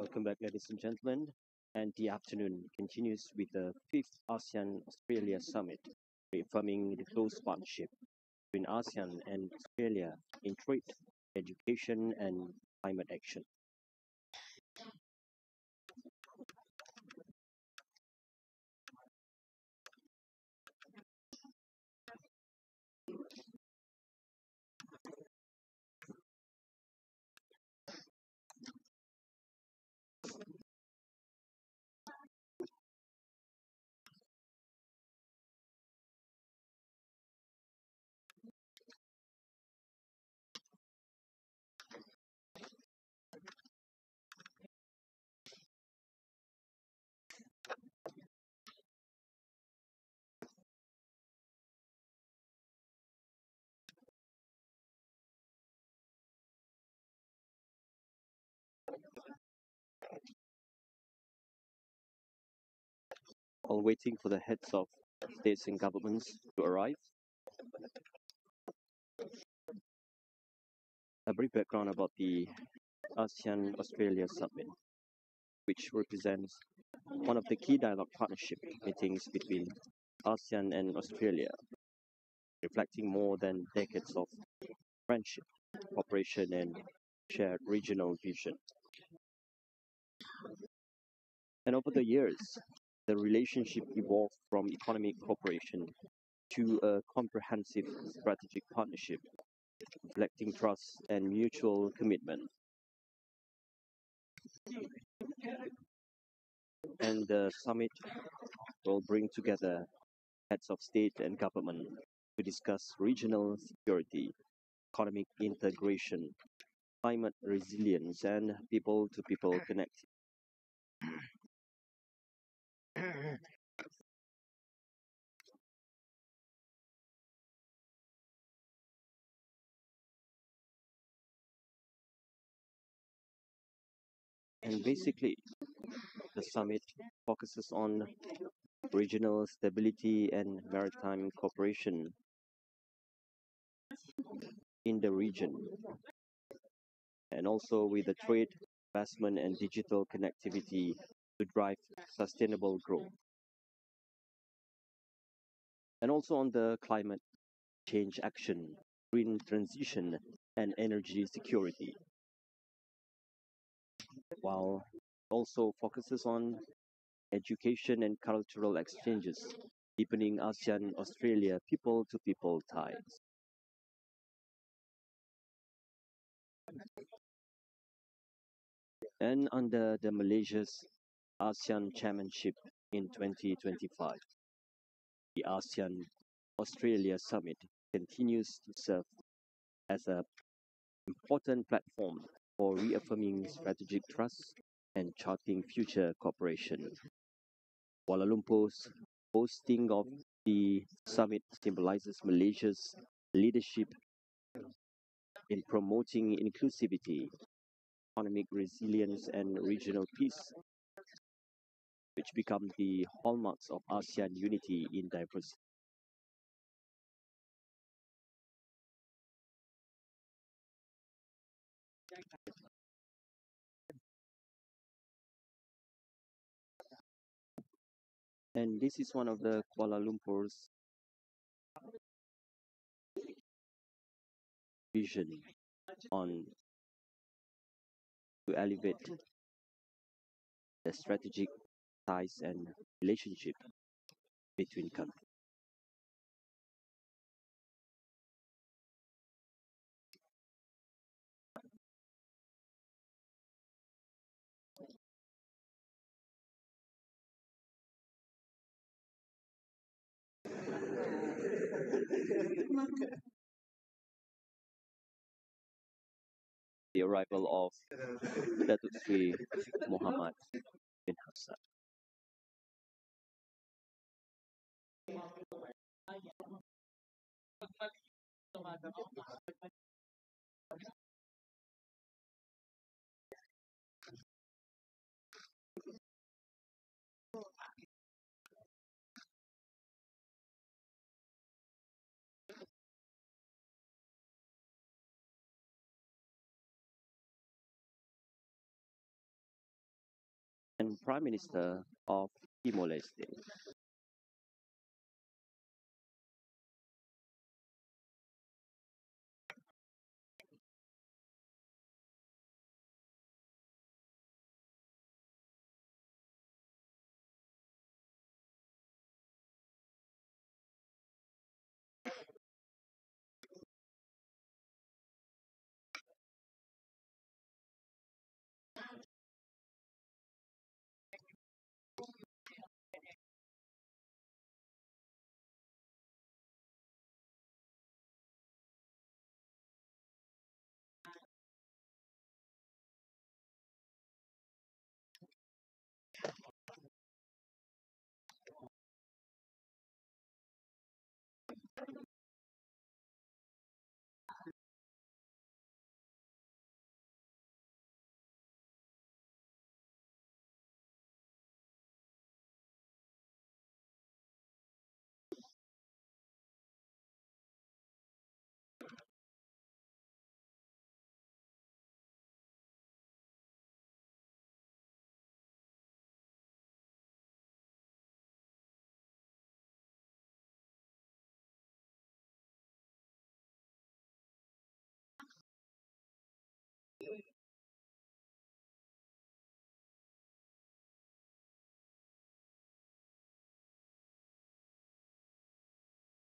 Welcome back, ladies and gentlemen. And the afternoon continues with the fifth ASEAN Australia Summit, reaffirming the close partnership between ASEAN and Australia in trade, education, and climate action. While waiting for the heads of states and governments to arrive, a brief background about the ASEAN Australia Summit, which represents one of the key dialogue partnership meetings between ASEAN and Australia, reflecting more than decades of friendship, cooperation, and shared regional vision. And over the years, the relationship evolved from economic cooperation to a comprehensive strategic partnership, reflecting trust and mutual commitment. And the summit will bring together heads of state and government to discuss regional security, economic integration, climate resilience, and people to people connectivity. And basically, the summit focuses on regional stability and maritime cooperation in the region, and also with the trade, investment, and digital connectivity to drive sustainable growth. And also on the climate change action, green transition, and energy security, while also focuses on education and cultural exchanges, deepening ASEAN Australia people to people ties. And under the Malaysia's ASEAN Chairmanship in 2025, the ASEAN Australia Summit continues to serve as an important platform for reaffirming strategic trust and charting future cooperation. Kuala Lumpur's hosting of the summit symbolizes Malaysia's leadership in promoting inclusivity, economic resilience, and regional peace, which become the hallmarks of ASEAN unity in diversity. And this is one of the Kuala Lumpur's vision on to elevate the strategic ties and relationship between countries. The arrival of Datuk Sri Muhammad bin Hassan. and Prime Minister of Timor-Leste.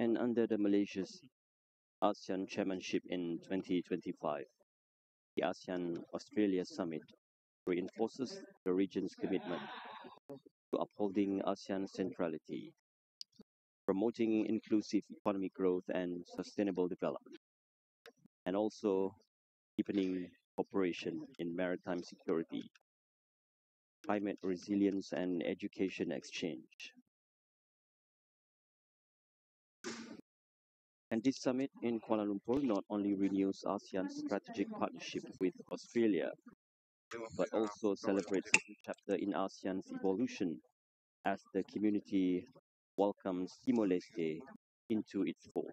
And under the Malaysia's ASEAN chairmanship in 2025, the ASEAN Australia Summit reinforces the region's commitment to upholding ASEAN centrality, promoting inclusive economic growth and sustainable development, and also deepening cooperation in maritime security, climate resilience, and education exchange. And this summit in Kuala Lumpur not only renews ASEAN's strategic partnership with Australia, but also celebrates a new chapter in ASEAN's evolution as the community welcomes Timor-Leste into its fold.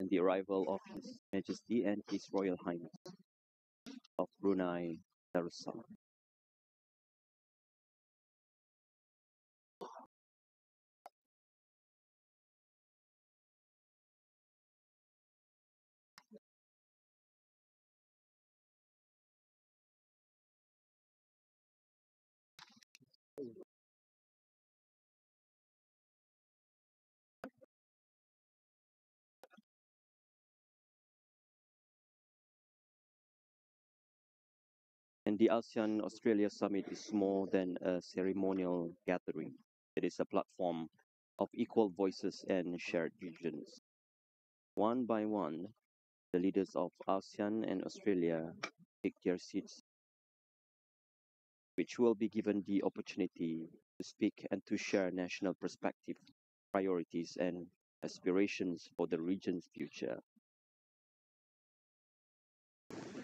And the arrival of His Majesty and His Royal Highness of Brunei Darussalam. And the ASEAN Australia Summit is more than a ceremonial gathering. It is a platform of equal voices and shared visions. One by one, the leaders of ASEAN and Australia take their seats, which will be given the opportunity to speak and to share national perspective, priorities, and aspirations for the region's future.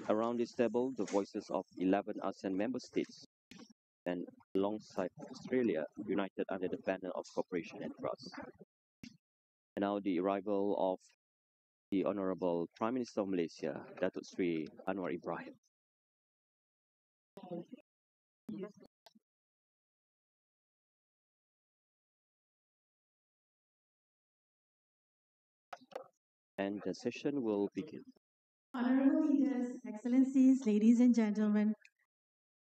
Around this table, the voices of 11 ASEAN member states and alongside Australia, united under the banner of cooperation and trust. And now the arrival of the Honorable Prime Minister of Malaysia, Datuk Sri Anwar Ibrahim. And the session will begin. Honorable leaders, excellencies, ladies and gentlemen,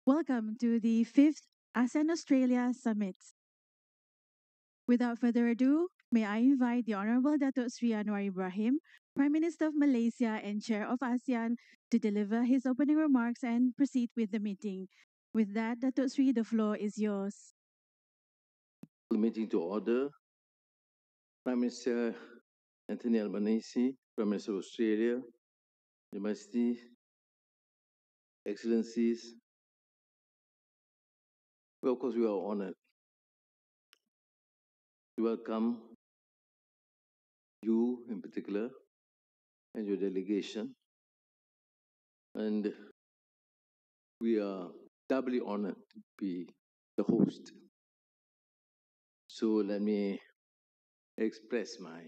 welcome to the 5th ASEAN Australia Summit. Without further ado, may I invite the Honorable Datuk Sri Anwar Ibrahim, Prime Minister of Malaysia and Chair of ASEAN, to deliver his opening remarks and proceed with the meeting. With that, Datuk Sri, the floor is yours. The meeting to order. Prime Minister Anthony Albanese, Prime Minister of Australia, Your Majesty, Excellencies, well, of course, we are honored to welcome you in particular and your delegation. And we are doubly honored to be the host. So let me express my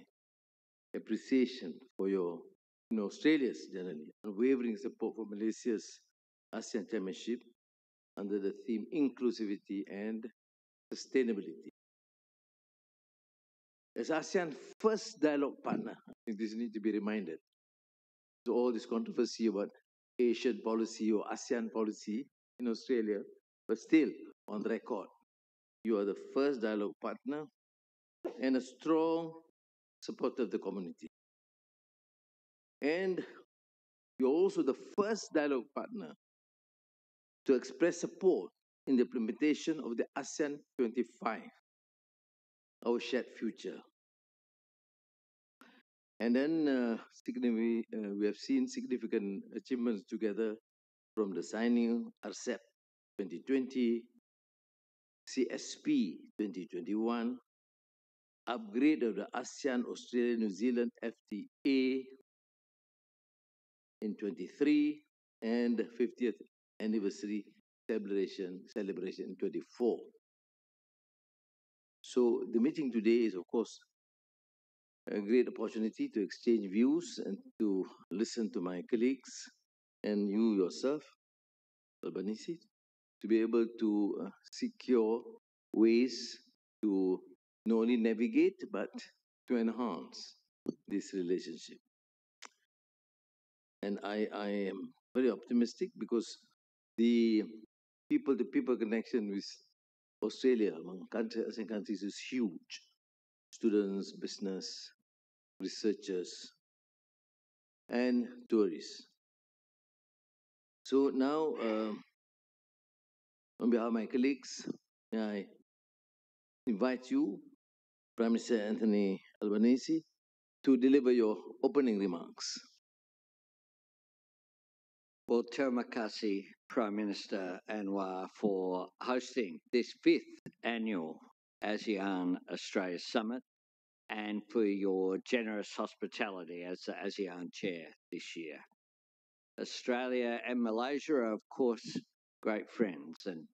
appreciation for your, Australia's generally unwavering support for Malaysia's ASEAN Chairmanship under the theme inclusivity and sustainability. As ASEAN first dialogue partner, I think this needs to be reminded. So all this controversy about Asian policy or ASEAN policy in Australia, but still on record, you are the first dialogue partner and a strong supporter of the community. And you're also the first dialogue partner to express support in the implementation of the ASEAN 25, our shared future. And then we have seen significant achievements together from the signing RCEP 2020, CSP 2021, upgrade of the ASEAN Australia New Zealand FTA in 23, and 50th anniversary celebration in 24. So the meeting today is, of course, a great opportunity to exchange views and to listen to my colleagues and you yourself, Albanese, to be able to secure ways to not only navigate but to enhance this relationship. And I am very optimistic because the people-to-people connection with Australia among ASEAN countries is huge. Students, business, researchers, and tourists. So now, on behalf of my colleagues, may I invite you, Prime Minister Anthony Albanese, to deliver your opening remarks. Well, terima kasih, Prime Minister Anwar, for hosting this 5th annual ASEAN Australia Summit and for your generous hospitality as the ASEAN Chair this year. Australia and Malaysia are, of course, great friends, and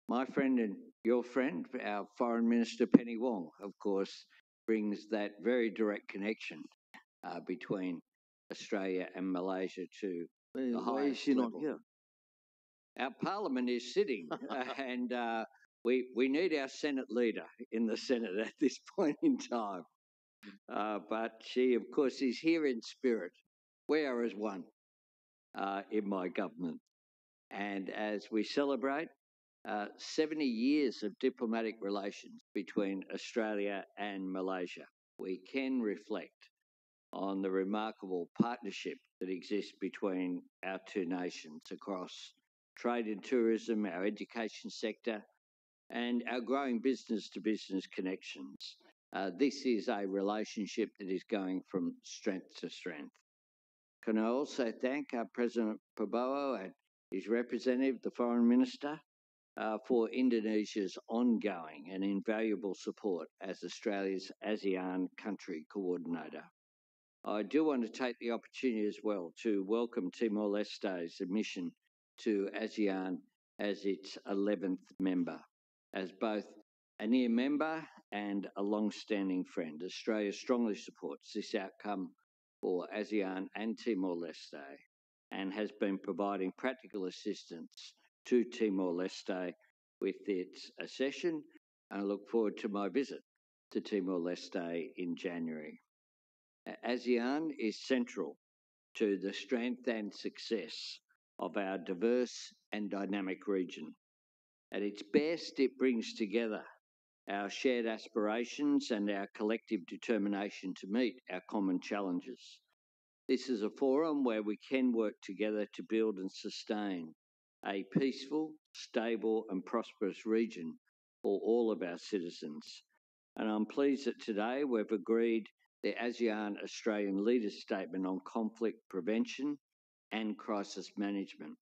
my friend and your friend, our Foreign Minister Penny Wong, of course, brings that very direct connection between Australia and Malaysia to the highest Why is she level. not here? Our Parliament is sitting, and we need our Senate leader in the Senate at this point in time. But she, of course, is here in spirit. We are as one in my government. And as we celebrate 70 years of diplomatic relations between Australia and Malaysia, we can reflect on the remarkable partnership that exists between our two nations across trade and tourism, our education sector, and our growing business-to-business connections. This is a relationship that is going from strength to strength. Can I also thank President Prabowo and his representative, the Foreign Minister, for Indonesia's ongoing and invaluable support as Australia's ASEAN country coordinator. I do want to take the opportunity as well to welcome Timor-Leste's admission to ASEAN as its 11th member. As both a near member and a long-standing friend, Australia strongly supports this outcome for ASEAN and Timor-Leste and has been providing practical assistance to Timor-Leste with its accession, and I look forward to my visit to Timor-Leste in January. ASEAN is central to the strength and success of our diverse and dynamic region. At its best, it brings together our shared aspirations and our collective determination to meet our common challenges. This is a forum where we can work together to build and sustain a peaceful, stable and prosperous region for all of our citizens. And I'm pleased that today we've agreed the ASEAN Australian Leaders Statement on Conflict Prevention and Crisis Management.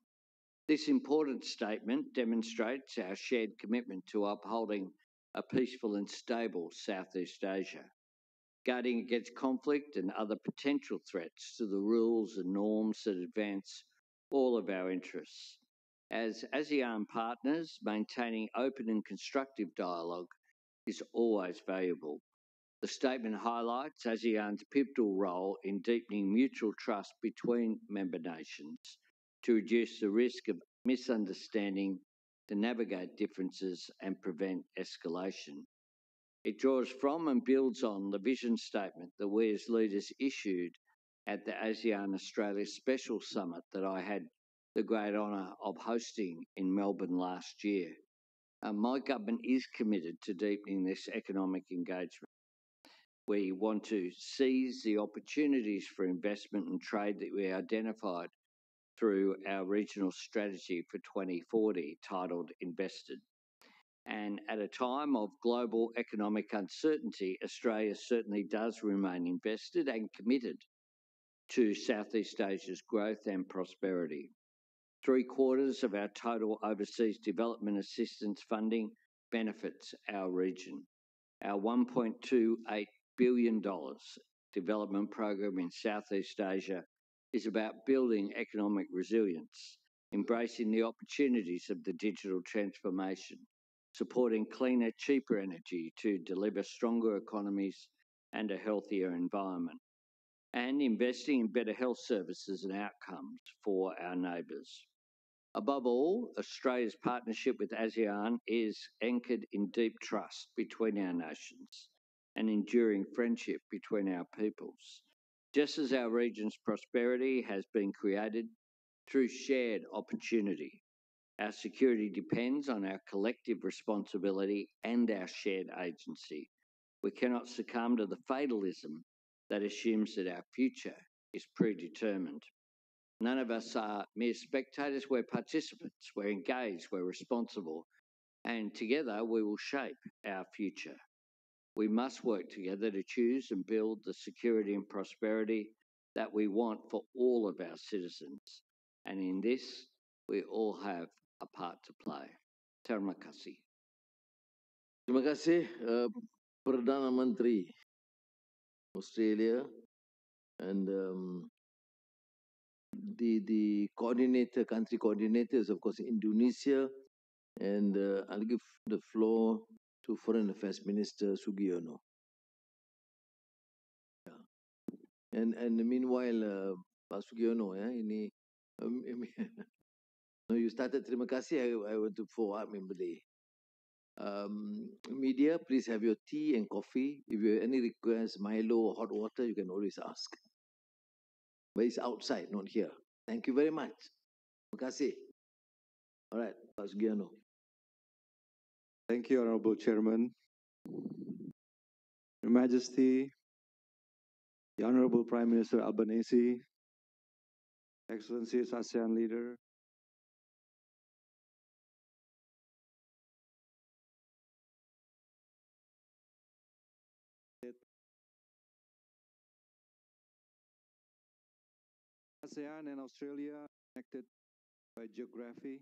This important statement demonstrates our shared commitment to upholding a peaceful and stable Southeast Asia, guarding against conflict and other potential threats to the rules and norms that advance all of our interests. As ASEAN partners, maintaining open and constructive dialogue is always valuable. The statement highlights ASEAN's pivotal role in deepening mutual trust between member nations to reduce the risk of misunderstanding, to navigate differences and prevent escalation. It draws from and builds on the vision statement that we as leaders issued at the ASEAN Australia Special Summit that I had the great honour of hosting in Melbourne last year. My government is committed to deepening this economic engagement. We want to seize the opportunities for investment and trade that we identified through our regional strategy for 2040 titled Invested. And at a time of global economic uncertainty, Australia certainly does remain invested and committed to Southeast Asia's growth and prosperity. 3/4 of our total overseas development assistance funding benefits our region. Our $1.28 billion development program in Southeast Asia is about building economic resilience, embracing the opportunities of the digital transformation, supporting cleaner, cheaper energy to deliver stronger economies and a healthier environment, and investing in better health services and outcomes for our neighbours. Above all, Australia's partnership with ASEAN is anchored in deep trust between our nations and enduring friendship between our peoples, just as our region's prosperity has been created through shared opportunity. Our security depends on our collective responsibility and our shared agency. We cannot succumb to the fatalism that assumes that our future is predetermined. None of us are mere spectators, we're participants, we're engaged, we're responsible, and together we will shape our future. We must work together to choose and build the security and prosperity that we want for all of our citizens. And in this, we all have a part to play. Terima kasih. Terima kasih Perdana Menteri Australia and the coordinator, country coordinators, of course, Indonesia, and I'll give the floor to Foreign Affairs Minister Sugiono. Yeah. And meanwhile, Pak Sugiono, ini no, you started terima kasih. I want to follow up in Malay. Media, please have your tea and coffee. If you have any requests, Milo or hot water, you can always ask. But it's outside, not here. Thank you very much. Terima kasih. All right, Pak Sugiono. Thank you, Honorable Chairman. Your Majesty, the Honorable Prime Minister Albanese, Excellencies ASEAN leader, ASEAN and Australia connected by geography,